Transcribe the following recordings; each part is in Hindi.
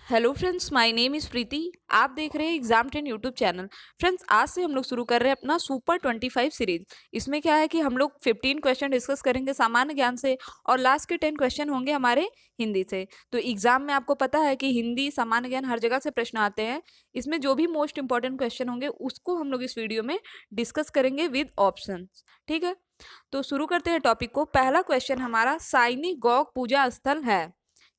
Hello friends, my name is Preeti. आप देख रहे हैं एग्जाम 10 यूट्यूब चैनल। फ्रेंड्स, आज से हम लोग शुरू कर रहे हैं अपना सुपर 25 सीरीज। इसमें क्या है कि हम लोग 15 क्वेश्चन डिस्कस करेंगे सामान्य ज्ञान से और लास्ट के 10 क्वेश्चन होंगे हमारे हिंदी से। तो एग्जाम में आपको पता है कि हिंदी, सामान्य ज्ञान हर जगह से प्रश्न आते हैं। इसमें जो भी मोस्ट इंपॉर्टेंट क्वेश्चन होंगे उसको हम लोग इस वीडियो में डिस्कस करेंगे विद ऑप्शन। ठीक है, तो शुरू करते हैं टॉपिक को। पहला क्वेश्चन हमारा, साइनी गौग पूजा स्थल है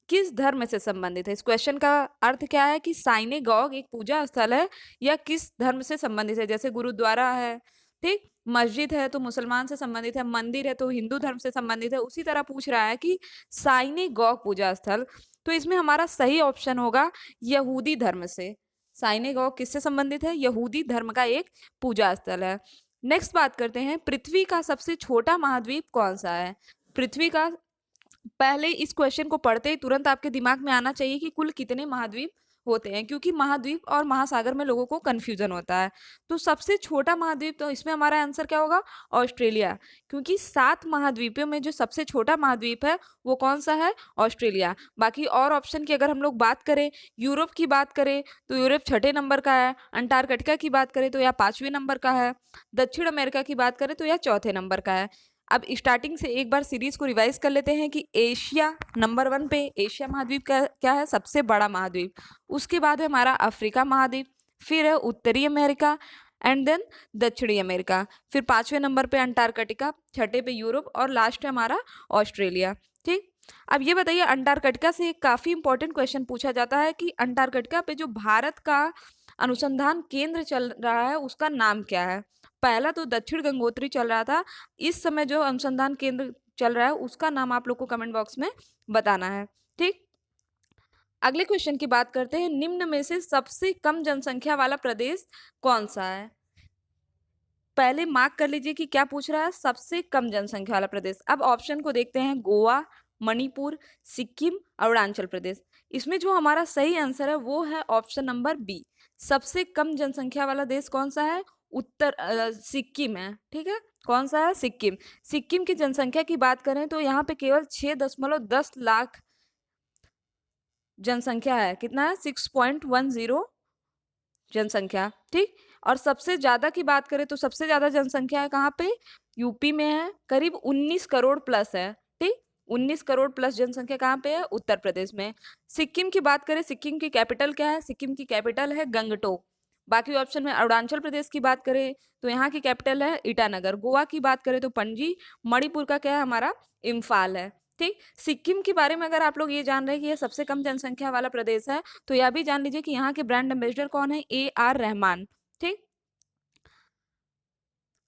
किस धर्म से संबंधित है। इस क्वेश्चन का अर्थ क्या है कि साइने गौग एक पूजा स्थल है या किस धर्म से संबंधित है। जैसे गुरुद्वारा है, ठीक, मस्जिद है तो मुसलमान से संबंधित है, मंदिर है तो हिंदू धर्म से संबंधित है। उसी तरह पूछ रहा है कि साइने गौग पूजा स्थल, तो इसमें हमारा सही ऑप्शन होगा यहूदी धर्म से। साइने गौग किससे संबंधित है? यहूदी धर्म का एक पूजा स्थल है। नेक्स्ट बात करते हैं, पृथ्वी का सबसे छोटा महाद्वीप कौन सा है। पृथ्वी का, पहले इस क्वेश्चन को पढ़ते ही तुरंत आपके दिमाग में आना चाहिए कि कुल कितने महाद्वीप होते हैं, क्योंकि महाद्वीप और महासागर में लोगों को कंफ्यूजन होता है। तो सबसे छोटा महाद्वीप, तो इसमें हमारा आंसर क्या होगा? ऑस्ट्रेलिया। क्योंकि 7 महाद्वीपों में जो सबसे छोटा महाद्वीप है वो कौन सा है? ऑस्ट्रेलिया। बाकी और ऑप्शन की अगर हम लोग बात करें, यूरोप की बात करें तो यूरोप छठे नंबर का है, अंटार्कटिका की बात करें तो यह 5वें नंबर का है, दक्षिण अमेरिका की बात करें तो यह चौथे नंबर का है। अब स्टार्टिंग से एक बार सीरीज को रिवाइज कर लेते हैं कि एशिया नंबर 1 पे, एशिया महाद्वीप का क्या है? सबसे बड़ा महाद्वीप। उसके बाद है हमारा अफ्रीका महाद्वीप, फिर है उत्तरी अमेरिका एंड देन दक्षिणी अमेरिका, फिर 5वें नंबर पे अंटार्कटिका, छठे पे यूरोप और लास्ट है हमारा ऑस्ट्रेलिया। ठीक, अब ये बताइए, अंटार्कटिका से एक काफी इंपॉर्टेंट क्वेश्चन पूछा जाता है कि अंटार्कटिका पे जो भारत का अनुसंधान केंद्र चल रहा है उसका नाम क्या है। पहला तो दक्षिण गंगोत्री चल रहा था, इस समय जो अनुसंधान केंद्र चल रहा है उसका नाम आप लोग को कमेंट बॉक्स में बताना है। ठीक, अगले क्वेश्चन की बात करते हैं, निम्न में से सबसे कम जनसंख्या वाला प्रदेश कौन सा है। पहले मार्क कर लीजिए कि क्या पूछ रहा है, सबसे कम जनसंख्या वाला प्रदेश। अब ऑप्शन को देखते हैं, गोवा, मणिपुर, सिक्किम, अरुणाचल प्रदेश। इसमें जो हमारा सही आंसर है वो है ऑप्शन नंबर बी। सबसे कम जनसंख्या वाला देश कौन सा है? सिक्किम है। ठीक है, कौन सा है? सिक्किम। सिक्किम की जनसंख्या की बात करें तो यहाँ पे केवल 6.10 लाख जनसंख्या है। कितना है? 6.10 जनसंख्या। ठीक, और सबसे ज्यादा की बात करें तो सबसे ज्यादा जनसंख्या है कहाँ पे? यूपी में है, करीब 19 करोड़ प्लस है। ठीक, 19 करोड़ प्लस जनसंख्या कहाँ पे है? उत्तर प्रदेश में। सिक्किम की बात करें, सिक्किम की कैपिटल क्या है? सिक्किम की कैपिटल है गंगटोक। बाकी ऑप्शन में अरुणाचल प्रदेश की बात करें तो यहाँ की कैपिटल है ईटानगर। गोवा की बात करें तो पणजी। मणिपुर का क्या है? हमारा इम्फाल है। ठीक, सिक्किम के बारे में अगर आप लोग ये जान रहे हैं कि ये सबसे कम जनसंख्या वाला प्रदेश है तो यह भी जान लीजिए कि यहाँ के ब्रांड एम्बेसडर कौन है? AR रहमान। ठीक,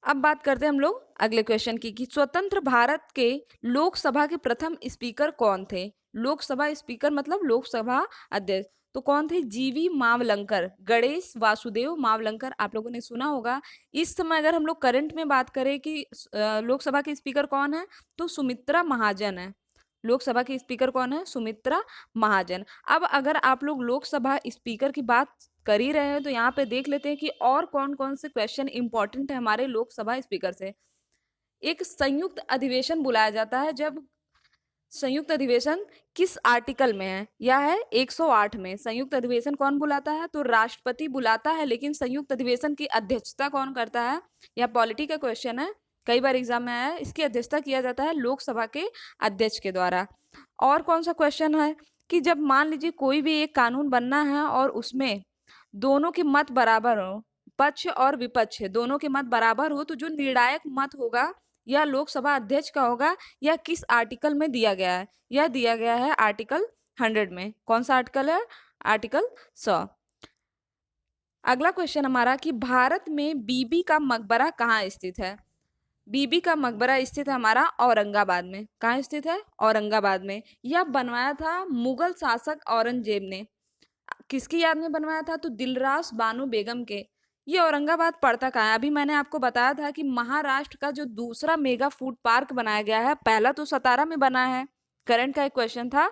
अब बात करते हैं हम लोग अगले क्वेश्चन की कि स्वतंत्र भारत के लोकसभा के प्रथम स्पीकर कौन थे। लोकसभा स्पीकर मतलब लोकसभा अध्यक्ष, तो कौन थे? जीवी मावलंकर, गणेश वासुदेव मावलंकर। आप लोगों ने सुना होगा। इस समय अगर हम लोग करंट में बात करें कि लोकसभा के स्पीकर कौन है तो सुमित्रा महाजन है। लोकसभा की स्पीकर कौन है? सुमित्रा महाजन। अब अगर आप लोग लोकसभा स्पीकर की बात कर ही रहे हैं तो यहाँ पे देख लेते हैं कि और कौन कौन से क्वेश्चन इंपॉर्टेंट है हमारे लोकसभा स्पीकर से। एक संयुक्त अधिवेशन बुलाया जाता है, जब संयुक्त अधिवेशन किस आर्टिकल में है? यह है 108 में। संयुक्त अधिवेशन कौन बुलाता है? तो राष्ट्रपति बुलाता है, लेकिन संयुक्त अधिवेशन की अध्यक्षता कौन करता है? यह पॉलिटी का क्वेश्चन है, कई बार एग्जाम में आया है। इसकी अध्यक्षता किया जाता है लोकसभा के अध्यक्ष के द्वारा। और कौन सा क्वेश्चन है कि जब मान लीजिए कोई भी एक कानून बनना है और उसमें दोनों के मत बराबर हो, पक्ष और विपक्ष दोनों के मत बराबर हो, तो जो निर्णायक मत होगा यह लोकसभा अध्यक्ष का होगा। यह किस आर्टिकल में दिया गया है? यह दिया गया है आर्टिकल 100 में। कौन सा आर्टिकल है? आर्टिकल 100। अगला क्वेश्चन हमारा कि भारत में बीबी का मकबरा कहाँ स्थित है। बीबी का मकबरा स्थित है हमारा औरंगाबाद में। कहाँ स्थित है? औरंगाबाद में। यह बनवाया था मुगल शासक औरंगजेब ने। किसकी याद में बनवाया था? तो दिलरास बानो बेगम के। ये औरंगाबाद पड़ता कहाँ है? अभी मैंने आपको बताया था कि महाराष्ट्र का जो दूसरा मेगा फूड पार्क बनाया गया है, पहला तो सतारा में बना है। करंट का एक क्वेश्चन था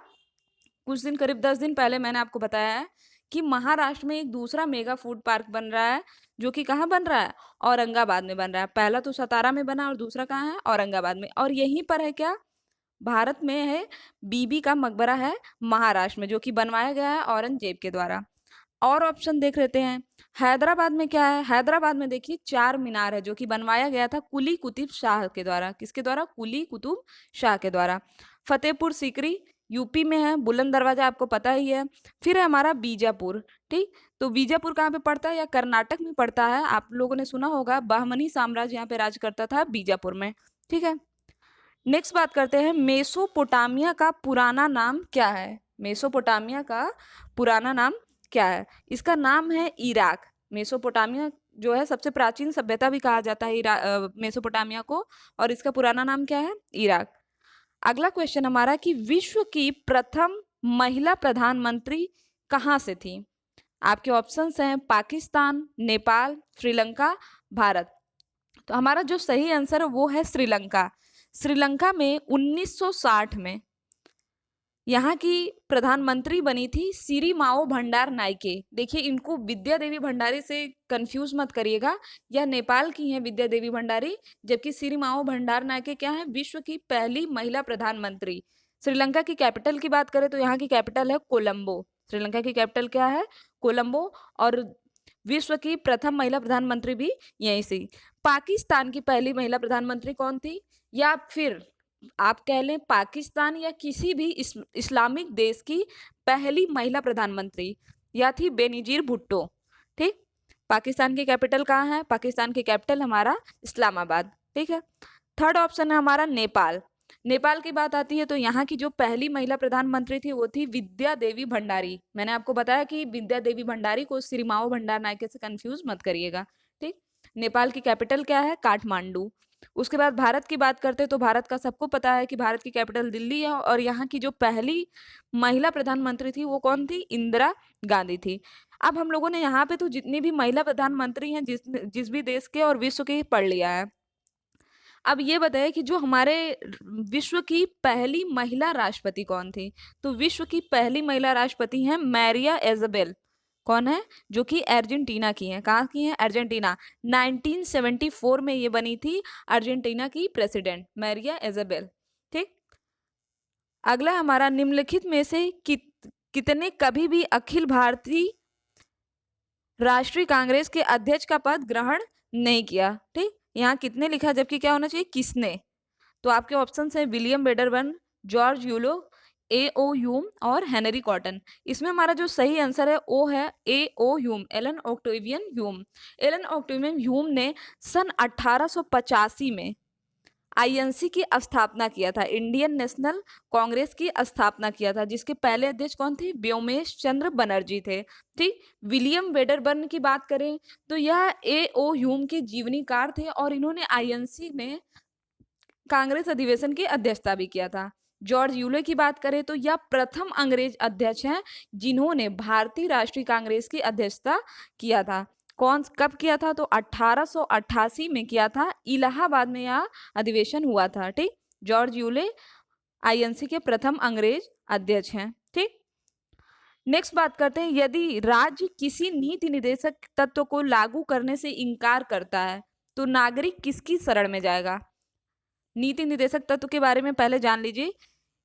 कुछ दिन, करीब 10 दिन पहले मैंने आपको बताया है कि महाराष्ट्र में एक दूसरा मेगा फूड पार्क बन रहा है, जो कि कहाँ बन रहा है? औरंगाबाद में बन रहा है। पहला तो सतारा में बना और दूसरा कहाँ है? औरंगाबाद में। और यहीं पर है क्या? भारत में है बीबी का मकबरा है महाराष्ट्र में, जो कि बनवाया गया है औरंगजेब के द्वारा। और ऑप्शन देख लेते हैं। हैदराबाद में क्या है? हैदराबाद में देखिए चार मीनार है, जो कि बनवाया गया था कुली कुतुब शाह के द्वारा। किसके द्वारा? कुली कुतुब शाह के द्वारा। फतेहपुर सीकरी यूपी में है, बुलंद दरवाजा आपको पता ही है। फिर है हमारा बीजापुर। ठीक, तो बीजापुर कहाँ पे पड़ता है? या कर्नाटक में पड़ता है। आप लोगों ने सुना होगा बहमनी साम्राज्य यहाँ पे राज करता था बीजापुर में। ठीक है, नेक्स्ट बात करते हैं, मेसोपोटामिया का पुराना नाम क्या है? मेसोपोटामिया का पुराना नाम क्या है? इसका नाम है इराक। मेसोपोटामिया जो है सबसे प्राचीन सभ्यता भी कहा जाता है मेसोपोटामिया को, और इसका पुराना नाम क्या है? इराक। अगला क्वेश्चन हमारा कि विश्व की प्रथम महिला प्रधानमंत्री कहाँ से थी? आपके ऑप्शंस हैं पाकिस्तान, नेपाल, श्रीलंका, भारत। तो हमारा जो सही आंसर है वो है श्रीलंका। श्रीलंका में 1960 में यहाँ की प्रधानमंत्री बनी थी सिरिमाओ भंडार नाइके। देखिए, इनको विद्या देवी भंडारी से कंफ्यूज मत करिएगा, यह नेपाल की हैं विद्या देवी भंडारी, जबकि सिरिमाओ भंडार नाइके क्या है? विश्व की पहली महिला प्रधानमंत्री। श्रीलंका की कैपिटल की बात करें तो यहाँ की कैपिटल है कोलंबो। श्रीलंका की कैपिटल क्या है? कोलंबो। और विश्व की प्रथम महिला प्रधानमंत्री भी यहीं से। पाकिस्तान की पहली महिला प्रधानमंत्री कौन थी? या फिर आप कह लें पाकिस्तान या किसी भी इस्लामिक देश की पहली महिला प्रधानमंत्री, या थी बेनजीर भुट्टो। ठीक, पाकिस्तान की कैपिटल कहाँ है? पाकिस्तान की कैपिटल हमारा इस्लामाबाद। ठीक है, थर्ड ऑप्शन है हमारा नेपाल। नेपाल की बात आती है तो यहाँ की जो पहली महिला प्रधानमंत्री थी वो थी विद्या देवी भंडारी। मैंने आपको बताया कि विद्या देवी भंडारी को सिरिमाओ भंडार नायके से कंफ्यूज मत करिएगा। ठीक, नेपाल की कैपिटल क्या है? काठमांडू। उसके बाद भारत की बात करते हैं तो भारत का सबको पता है कि भारत की कैपिटल दिल्ली है, और यहाँ की जो पहली महिला प्रधानमंत्री थी वो कौन थी? इंदिरा गांधी थी। अब हम लोगों ने यहाँ पे तो जितनी भी महिला प्रधानमंत्री हैं जिस भी देश के और विश्व के, पढ़ लिया है। अब ये बताइए कि जो हमारे विश्व की पहली महिला राष्ट्रपति कौन थी? तो विश्व की पहली महिला राष्ट्रपति हैं मैरिया इजाबेल। कौन है? जो कि अर्जेंटीना की हैं। कहाँ की हैं? अर्जेंटीना। 1974 में ये बनी थी अर्जेंटीना की प्रेसिडेंट मैरिया इजाबेल। ठीक, अगला हमारा निम्नलिखित में से कितने कभी भी अखिल भारतीय राष्ट्रीय कांग्रेस के अध्यक्ष का पद ग्रहण नहीं किया? ठीक, यहाँ कितने लिखा जबकि क्या होना चाहिए? किसने? तो आपके ऑप्शन है William Wedderburn, George Yule, A O Hume और हेनरी कॉटन। इसमें हमारा जो सही आंसर है वो है A O Hume, Allan Octavian Hume. Allan Octavian Hume ने सन 1885 में आईएनसी की स्थापना किया था, इंडियन नेशनल कांग्रेस की स्थापना किया था, जिसके पहले अध्यक्ष कौन थे? व्योमेश चंद्र बनर्जी थे। ठीक, विलियम वेडरबर्न की बात करें तो यह ए ओ ह्यूम के जीवनीकार थे, और इन्होंने आईएनसी में कांग्रेस अधिवेशन की अध्यक्षता भी किया था। जॉर्ज यूले की बात करें तो यह प्रथम अंग्रेज अध्यक्ष हैं जिन्होंने भारतीय राष्ट्रीय कांग्रेस की अध्यक्षता किया था। कौन कब किया था? तो 1888 में किया था, इलाहाबाद में यह अधिवेशन हुआ था। ठीक, जॉर्ज यूले आईएनसी के प्रथम अंग्रेज अध्यक्ष हैं। ठीक, नेक्स्ट बात करते हैं, यदि राज्य किसी नीति निर्देशक तत्व को लागू करने से इनकार करता है तो नागरिक किसकी शरण में जाएगा? नीति निर्देशक तत्व के बारे में पहले जान लीजिए।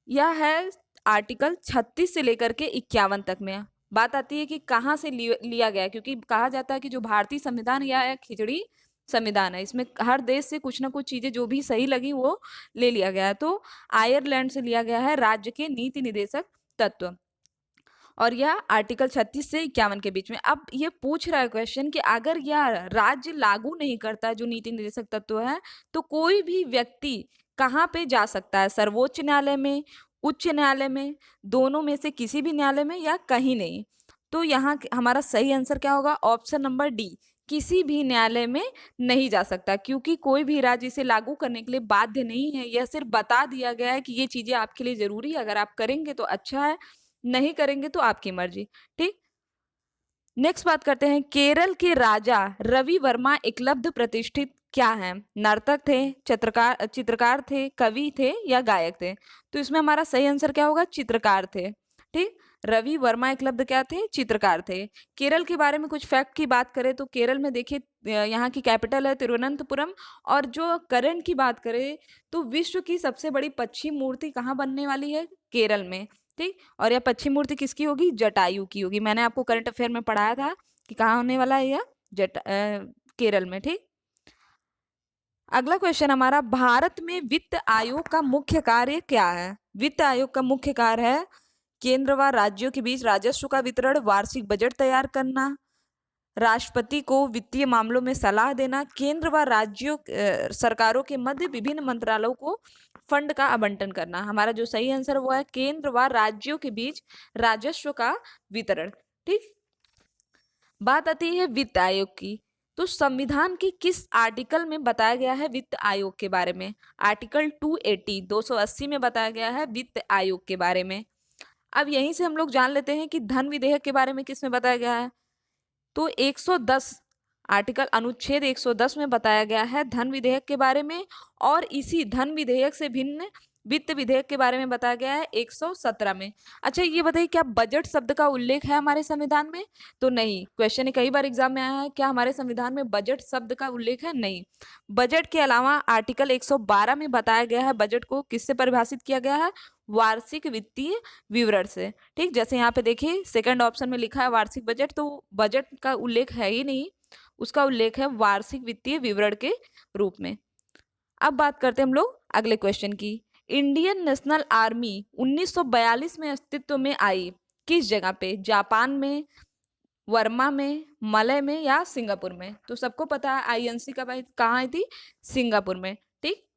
यह है आर्टिकल 36 से लेकर के 51 तक में। बात आती है कि कहाँ से लिया गया है, क्योंकि कहा जाता है कि जो भारतीय संविधान या खिचड़ी संविधान है, इसमें हर देश से कुछ ना कुछ चीजें जो भी सही लगी वो ले लिया गया है। तो आयरलैंड से लिया गया है राज्य के नीति निर्देशक तत्व, और यह आर्टिकल 36 से 51 के बीच में। अब ये पूछ रहा है क्वेश्चन कि अगर यह राज्य लागू नहीं करता जो नीति निर्देशक तत्व है तो कोई भी व्यक्ति कहाँ पे जा सकता है? सर्वोच्च न्यायालय में, उच्च न्यायालय में, दोनों में से किसी भी न्यायालय में, या कहीं नहीं? तो यहाँ हमारा सही आंसर क्या होगा? ऑप्शन नंबर डी, किसी भी न्यायालय में नहीं जा सकता, क्योंकि कोई भी राज्य इसे लागू करने के लिए बाध्य नहीं है। यह सिर्फ बता दिया गया है कि ये चीजें आपके लिए जरूरी है, अगर आप करेंगे तो अच्छा है, नहीं करेंगे तो आपकी मर्जी। ठीक, नेक्स्ट बात करते हैं, केरल के राजा रवि वर्मा एकलव्य प्रतिष्ठित क्या है? नर्तक थे, चित्रकार थे, कवि थे, या गायक थे? तो इसमें हमारा सही आंसर क्या होगा? चित्रकार थे। ठीक, रवि वर्मा एकलव्य क्या थे? चित्रकार थे। केरल के बारे में कुछ फैक्ट की बात करें तो केरल में देखिए यहाँ की कैपिटल है तिरुवनंतपुरम, और जो करंट की बात करें तो विश्व की सबसे बड़ी पक्षी मूर्ति कहाँ बनने वाली है? केरल में। ठीक, और यह पक्षी मूर्ति किसकी होगी? जटायु की होगी। मैंने आपको करंट अफेयर में पढ़ाया था कि कहाँ होने वाला है यह? केरल में। ठीक, अगला क्वेश्चन हमारा, भारत में वित्त आयोग का मुख्य कार्य क्या है? वित्त आयोग का मुख्य कार्य है केंद्र व राज्यों के बीच राजस्व का वितरण, वार्षिक बजट तैयार करना, राष्ट्रपति को वित्तीय मामलों में सलाह देना, केंद्र व राज्यों सरकारों के मध्य विभिन्न मंत्रालयों को फंड का आवंटन करना। हमारा जो सही आंसर वो है केंद्र व राज्यों के बीच राजस्व का वितरण। ठीक, बात आती है वित्त आयोग की, तो संविधान के किस आर्टिकल में बताया गया है वित्त आयोग के बारे में? आर्टिकल 280 280 में बताया गया है वित्त आयोग के बारे में। अब यहीं से हम लोग जान लेते हैं कि धन विधेयक के बारे में किस में बताया गया है। तो 110 आर्टिकल अनुच्छेद 110 में बताया गया है धन विधेयक के बारे में, और इसी धन विधेयक से भिन्न वित्त विधेयक के बारे में बताया गया है 117 में। अच्छा ये बताइए, क्या बजट शब्द का उल्लेख है हमारे संविधान में? तो नहीं, क्वेश्चन कई बार एग्जाम में आया है, क्या हमारे संविधान में बजट शब्द का उल्लेख है? नहीं। बजट के अलावा आर्टिकल 112 में बताया गया है बजट को किससे परिभाषित किया गया है? वार्षिक वित्तीय विवरण से। ठीक, जैसे यहाँ पे देखिए सेकंड ऑप्शन में लिखा है वार्षिक बजट, तो बजट का उल्लेख है ही नहीं, उसका उल्लेख है वार्षिक वित्तीय विवरण के रूप में। अब बात करते हैं हम लोग अगले क्वेश्चन की। इंडियन नेशनल आर्मी 1942 में अस्तित्व में आई किस जगह पे? जापान में, वर्मा में, मलय में या सिंगापुर में? तो सबको पता है आईएनसी कब आई, कहाँ आई थी? सिंगापुर में। ठीक,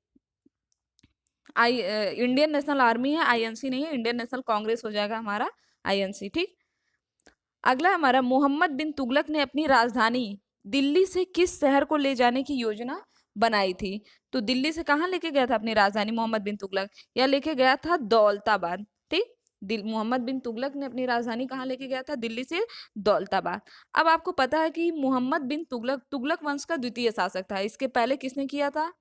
इंडियन नेशनल आर्मी है, आईएनसी नहीं है, इंडियन नेशनल कांग्रेस हो जाएगा हमारा आईएनसी। ठीक, अगला हमारा, मोहम्मद बिन तुगलक ने अपनी राजधानी दिल्ली से किस शहर को ले जाने की योजना बनाई थी? तो दिल्ली से कहाँ लेके गया था अपनी राजधानी मोहम्मद बिन तुगलक? या लेके गया था दौलताबाद। ठीक, मोहम्मद बिन तुगलक ने अपनी राजधानी कहाँ लेके गया था? दिल्ली से दौलताबाद। अब आपको पता है कि मोहम्मद बिन तुगलक तुगलक वंश का द्वितीय शासक था। इसके पहले किसने किया था?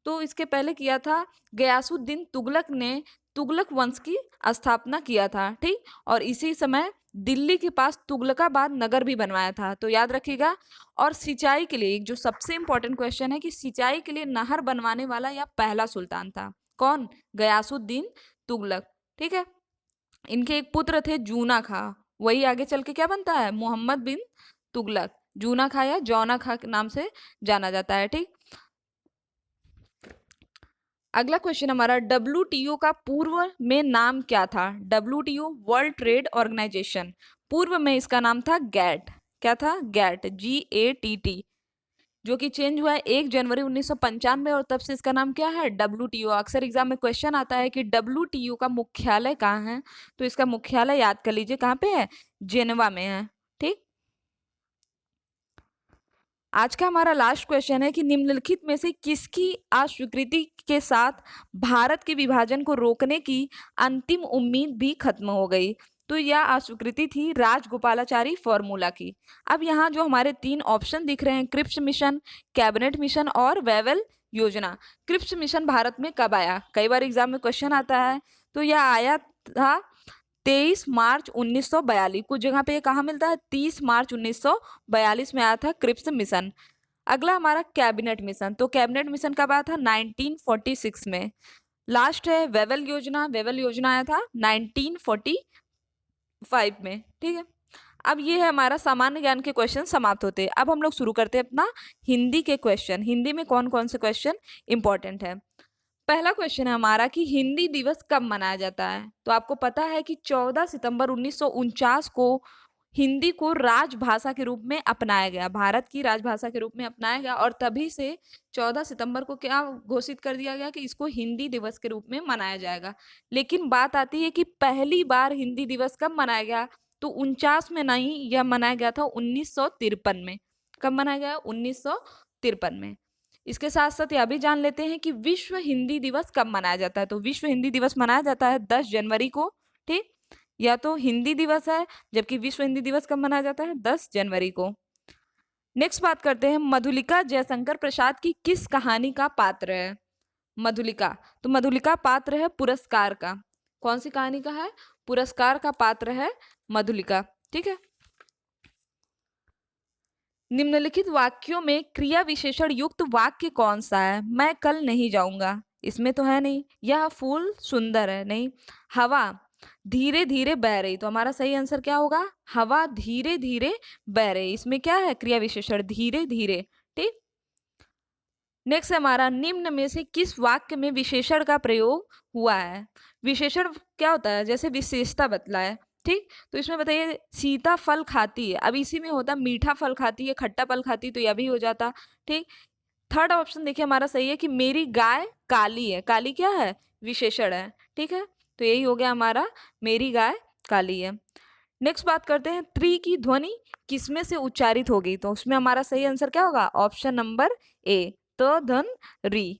तो इसके पहले किया था गयासुद्दीन तुगलक ने तुगलक वंश की स्थापना किया था। ठीक, और इसी समय दिल्ली के पास तुगलकाबाद नगर भी बनवाया था, तो याद रखिएगा। और सिंचाई के लिए एक जो सबसे इंपॉर्टेंट क्वेश्चन है कि सिंचाई के लिए नहर बनवाने वाला यह पहला सुल्तान था। कौन? गयासुद्दीन तुगलक। ठीक है, इनके एक पुत्र थे जूना खां, वही आगे चल के क्या बनता है? मोहम्मद बिन तुगलक। जूना खां या जौना खां के नाम से जाना जाता है। ठीक, अगला क्वेश्चन हमारा, डब्ल्यूटीओ का पूर्व में नाम क्या था? डब्ल्यूटीओ वर्ल्ड ट्रेड ऑर्गेनाइजेशन, पूर्व में इसका नाम था गैट। क्या था? गैट, GATT, जो कि चेंज हुआ है 1 जनवरी 1995, और तब से इसका नाम क्या है? डब्ल्यूटीओ। अक्सर एग्जाम में क्वेश्चन आता है कि डब्ल्यूटीओ का मुख्यालय कहाँ है, तो इसका मुख्यालय याद कर लीजिए कहाँ पे है? जेनेवा में है। ठीक, आज का हमारा लास्ट क्वेश्चन है कि निम्नलिखित में से किसकी अस्वीकृति के साथ भारत के विभाजन को रोकने की अंतिम उम्मीद भी खत्म हो गई? तो यह अस्वीकृति थी राजगोपालाचारी फॉर्मूला की। अब यहाँ जो हमारे 3 ऑप्शन दिख रहे हैं, क्रिप्स मिशन, कैबिनेट मिशन और वेवेल योजना। क्रिप्स मिशन भारत में कब आया? कई बार एग्जाम में क्वेश्चन आता है। तो यह आया था 23 मार्च 1942। कुछ जगह पे ये कहाँ मिलता है? 30 मार्च 1942 में आया था क्रिप्स मिशन। अगला हमारा कैबिनेट मिशन, तो कैबिनेट मिशन कब आया था? 1946 में। लास्ट है वेवेल योजना, वेवेल योजना आया था 1945 में। ठीक है, अब ये है हमारा सामान्य ज्ञान के क्वेश्चन समाप्त होते हैं। अब हम लोग शुरू करते हैं अपना हिंदी के क्वेश्चन। हिंदी में कौन कौन से क्वेश्चन इंपॉर्टेंट है? पहला क्वेश्चन है हमारा कि हिंदी दिवस कब मनाया जाता है? तो आपको पता है कि 14 सितंबर 1949 को हिंदी को राजभाषा के रूप में अपनाया गया, भारत की राजभाषा के रूप में अपनाया गया, और तभी से 14 सितंबर को क्या घोषित कर दिया गया कि इसको हिंदी दिवस के रूप में मनाया जाएगा। लेकिन बात आती है कि पहली बार हिंदी दिवस कब मनाया गया? तो 49 में नहीं, यह मनाया गया था 1953 में। कब मनाया गया? 1953 में। इसके साथ साथ यह भी जान लेते हैं कि विश्व हिंदी दिवस कब मनाया जाता है। तो विश्व हिंदी दिवस मनाया जाता है 10 जनवरी को। ठीक, या तो हिंदी दिवस है, जबकि विश्व हिंदी दिवस कब मनाया जाता है? 10 जनवरी को। नेक्स्ट बात करते हैं, मधुलिका जयशंकर प्रसाद की किस कहानी का पात्र है? मधुलिका, तो मधुलिका पात्र है पुरस्कार का। कौन सी कहानी का है? पुरस्कार का पात्र है मधुलिका। ठीक है। निम्नलिखित वाक्यों में क्रिया विशेषण युक्त वाक्य कौन सा है? मैं कल नहीं जाऊंगा, इसमें तो है नहीं। यह फूल सुंदर है, नहीं। हवा धीरे धीरे बह रही, तो हमारा सही आंसर क्या होगा? हवा धीरे धीरे बह रही, इसमें क्या है? क्रिया विशेषण धीरे धीरे। ठीक। नेक्स्ट है हमारा, निम्न में से किस वाक्य में विशेषण का प्रयोग हुआ है? विशेषण क्या होता है? जैसे विशेषता बतलाए। ठीक। तो इसमें बताइए, सीता फल खाती है, अब इसी में होता मीठा फल खाती है, खट्टा फल खाती है, तो यह भी हो जाता। ठीक। थर्ड ऑप्शन देखिए हमारा सही है कि मेरी गाय काली है। काली क्या है? विशेषण है। ठीक है। तो यही हो गया हमारा, मेरी गाय काली है। नेक्स्ट बात करते हैं, त्रि की ध्वनि किसमें से उच्चारित होगी? तो उसमें हमारा सही आंसर क्या होगा? ऑप्शन नंबर ए, त धन री।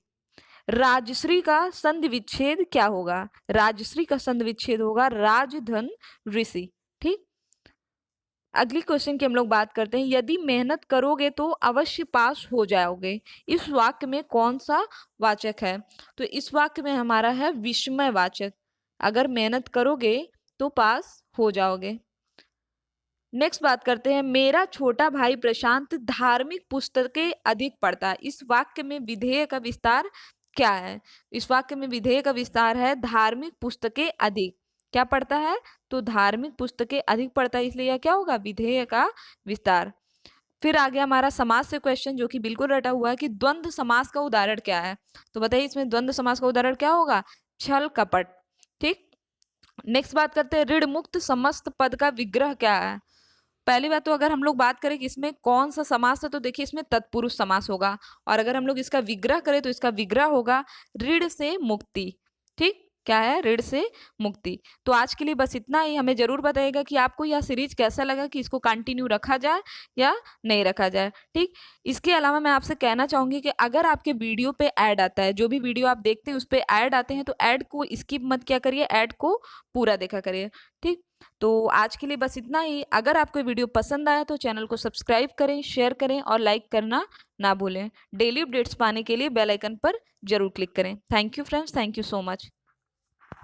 राजश्री का संधि विच्छेद क्या होगा? राजश्री का संधि विच्छेद होगा राज धन ऋषि। ठीक। अगली क्वेश्चन की हम लोग बात करते हैं, यदि मेहनत करोगे तो अवश्य पास हो जाओगे, इस वाक्य में कौन सा वाचक है? तो इस वाक्य में हमारा है विस्मय वाचक। अगर मेहनत करोगे तो पास हो जाओगे। नेक्स्ट बात करते हैं, मेरा छोटा भाई प्रशांत धार्मिक पुस्तकें अधिक पढ़ता है, इस वाक्य में विधेय का विस्तार क्या है? इस वाक्य में विधेय का विस्तार है धार्मिक पुस्तकें अधिक। क्या पढ़ता है? तो धार्मिक पुस्तकें अधिक पढ़ता है, इसलिए यह क्या होगा? विधेय का विस्तार। फिर आ गया हमारा समास से क्वेश्चन, जो कि बिल्कुल रटा हुआ है कि द्वंद्व समास का उदाहरण क्या है? तो बताइए इसमें द्वंद्व समास का उदाहरण क्या होगा? छल कपट। ठीक। नेक्स्ट बात करते हैं, ऋण मुक्त समस्त पद का विग्रह क्या है? पहली बात तो अगर हम लोग बात करें कि इसमें कौन सा समास है, तो देखिए इसमें तत्पुरुष समास होगा, और अगर हम लोग इसका विग्रह करें तो इसका विग्रह होगा ऋण से मुक्ति। ठीक। क्या है? ऋण से मुक्ति। तो आज के लिए बस इतना ही। हमें जरूर बताइएगा कि आपको यह सीरीज कैसा लगा, कि इसको कंटिन्यू रखा जाए या नहीं रखा जाए। ठीक। इसके अलावा मैं आपसे कहना चाहूंगी कि अगर आपके वीडियो पे ऐड आता है, जो भी वीडियो आप देखते हैं उस पर ऐड आते हैं, तो ऐड को स्किप मत क्या करिए, ऐड को पूरा देखा करिए। ठीक। तो आज के लिए बस इतना ही। अगर आपको वीडियो पसंद आया तो चैनल को सब्सक्राइब करें, शेयर करें और लाइक करना ना भूलें। डेली अपडेट्स पाने के लिए बेल आइकन पर जरूर क्लिक करें। Thank you friends, thank you so much.